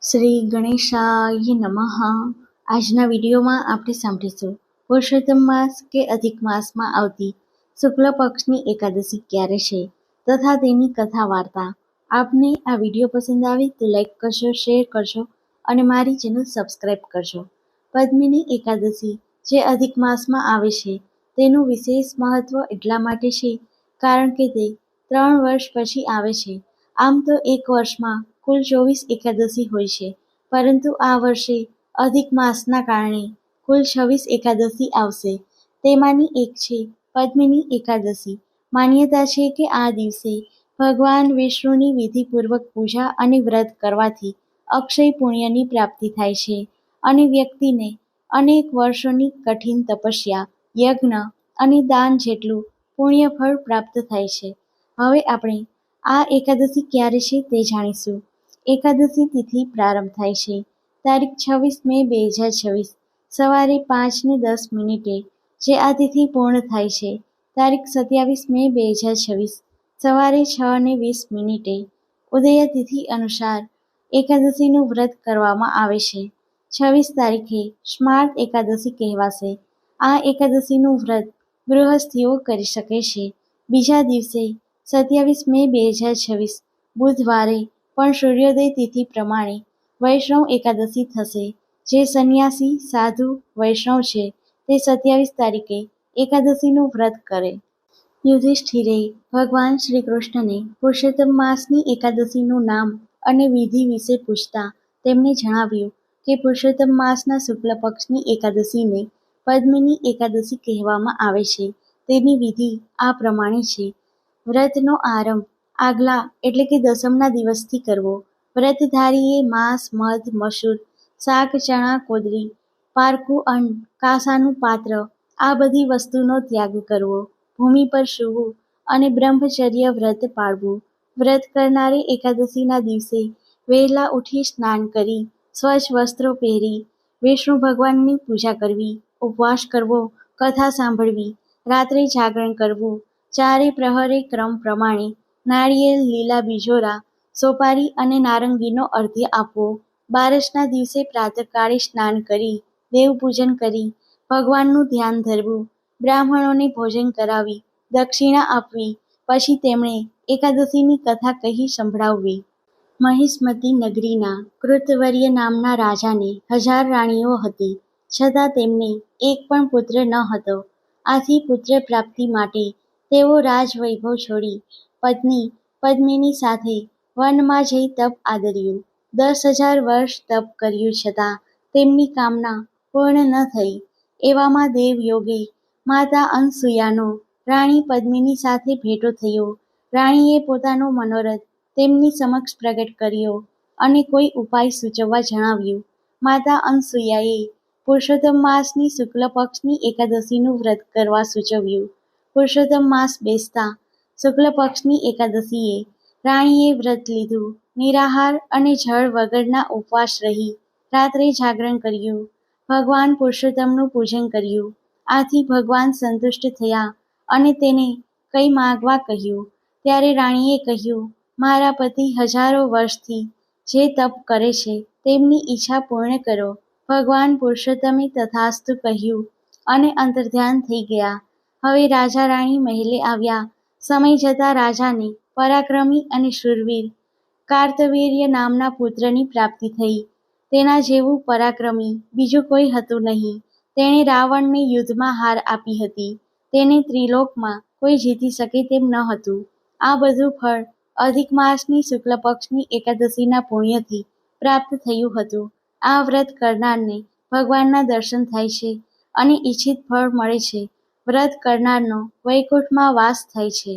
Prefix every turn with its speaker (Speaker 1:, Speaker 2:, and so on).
Speaker 1: શ્રી ગણેશાય નમઃ. આજના વિડીયોમાં આપણે સાંભળીશું પુરુષોત્તમ માસ કે અધિક માસમાં આવતી શુક્લ પક્ષની એકાદશી ક્યારે છે તથા તેની કથા વાર્તા. આપને આ વિડીયો પસંદ આવે તો લાઈક કરશો, શેર કરશો અને મારી ચેનલ સબસ્ક્રાઈબ કરશો. પદ્મિની એકાદશી જે અધિક માસમાં આવે છે તેનું વિશેષ મહત્વ એટલા માટે છે કારણ કે તે 3 વર્ષ પછી આવે છે. આમ તો એક વર્ષમાં કુલ 24 એકાદશી હોય છે, પરંતુ આ વર્ષે અધિક માસના કારણે કુલ 26 એકાદશી આવશે. તેમાંની એક છે પદ્મિની એકાદશી. માન્યતા છે કે આ દિવસે ભગવાન વિષ્ણુની વિધિપૂર્વક પૂજા અને વ્રત કરવાથી અક્ષય પુણ્યની પ્રાપ્તિ થાય છે અને વ્યક્તિને અનેક વર્ષોની કઠિન તપસ્યા, યજ્ઞ અને દાન જેટલું પુણ્યફળ પ્રાપ્ત થાય છે. હવે આપણે આ એકાદશી ક્યારે છે તે જાણીશું. એકાદશી તિથિ પ્રારંભ થાય છે તારીખ 26 મે 2026 સવારે 5:10 જે આ તિથિ પૂર્ણ થાય છે તારીખ 27 મે 2026 સવારે 6:20 ઉદય તિથિ અનુસાર એકાદશીનું વ્રત કરવામાં આવે છે. 26 તારીખે સ્માર્ત એકાદશી કહેવાશે. આ એકાદશીનું વ્રત ગૃહસ્થીઓ કરી શકે છે. બીજા દિવસે 27 મે 2026 બુધવારે પણ સૂર્યોદય તિથિ પ્રમાણે વૈષ્ણવ એકાદશી થશે. જે સંન્યાસી, સાધુ, વૈષ્ણવ છે તે 27 તારીખે એકાદશીનું વ્રત કરે. યુધિષ્ઠિરે ભગવાન શ્રી કૃષ્ણને પુરુષોત્તમ માસની એકાદશીનું નામ અને વિધિ વિશે પૂછતા તેમણે જણાવ્યું કે પુરુષોત્તમ માસના શુક્લ પક્ષની એકાદશીને પદ્મિની એકાદશી કહેવામાં આવે છે. તેની વિધિ આ પ્રમાણે છે. વ્રતનો આરંભ આગલા એટલે કે દસમના દિવસથી કરવો. વ્રતધારીએ માંસ, મધ, મસૂર, શાક, ચણા, કોદરી, પારકું અન્ન, કાંસાનું પાત્ર આ બધી વસ્તુનો ત્યાગ કરવો. ભૂમિ પર સૂવું અને બ્રહ્મચર્ય વ્રત પાળવું. વ્રત કરનારે એકાદશીના દિવસે વહેલા ઉઠી સ્નાન કરી સ્વચ્છ વસ્ત્રો પહેરી વિષ્ણુ ભગવાનની પૂજા કરવી, ઉપવાસ કરવો, કથા સાંભળવી, રાત્રે જાગરણ કરવું. ચારે પ્રહરે ક્રમ પ્રમાણે નાળિયેર, લીલા બીજોરા, સોપારી અને નારંગીનો અર્ઘ્ય આપવો. બારસના દિવસે પ્રાતઃકાળે સ્નાન કરી દેવપૂજન કરી ભગવાનનું ધ્યાન ધરવું. બ્રાહ્મણોને ભોજન કરાવી દક્ષિણા આપવી. પછી તેમણે એકાદશીની કથા કહી સંભળાવવી. મહિષ્મતી નગરીના કૃતવર્ય નામના રાજાને 1000 રાણીઓ હતી, છતાં તેમને એક પણ પુત્ર ન હતો. આથી પુત્ર પ્રાપ્તિ માટે તેઓ રાજવૈભવ છોડી પત્ની પદ્મિની સાથે વનમાં જઈ તપ આદર્યું. 10,000 વર્ષ તપ કર્યું છતાં તેમની કામના પૂર્ણ ન થઈ. એવામાં દેવયોગે માતા અનસૂયાનો રાણી પદ્મિની સાથે ભેટો થયો. રાણીએ પોતાનો મનોરથ તેમની સમક્ષ પ્રગટ કર્યો અને કોઈ ઉપાય સૂચવવા જણાવ્યું. માતા અનસૂયાએ પુરુષોત્તમ માસની શુક્લ પક્ષની એકાદશીનું વ્રત કરવા સૂચવ્યું. પુરુષોત્તમ માસ બેસતા શુક્લ પક્ષની એકાદશીએ રાણીએ વ્રત લીધું. નિરાહાર અને જળ વગરના ઉપવાસ રહી રાત્રે જાગરણ કર્યું. ભગવાન પુરુષોત્તમનું પૂજન કર્યું. આથી ભગવાન સંતુષ્ટ થયા અને તેને કંઈ માંગવા કહ્યું. ત્યારે રાણીએ કહ્યું, મારા પતિ હજારો વર્ષથી જે તપ કરે છે તેમની ઈચ્છા પૂર્ણ કરો. ભગવાન પુરુષોત્તમે તથાસ્તુ કહ્યું અને અંતર્ધ્યાન થઈ ગયા. હવે રાજા રાણી મહેલે આવ્યા. સમય જતાં રાજાને પરાક્રમી અને શૂરવીર કાર્તવીર્ય નામના પુત્રની પ્રાપ્તિ થઈ. તેના જેવું પરાક્રમી બીજું કોઈ હતું નહીં. તેણે રાવણને યુદ્ધમાં હાર આપી હતી. તેને ત્રિલોકમાં કોઈ જીતી શકે તેમ ન હતું. આ બધું ફળ અધિક માસની શુક્લ પક્ષની એકાદશીના પુણ્યથી પ્રાપ્ત થયું હતું. આ વ્રત કરનારને ભગવાનના દર્શન થાય છે અને ઈચ્છિત ફળ મળે છે. વ્રત કરનારનો વૈકુંઠમાં વાસ થાય છે.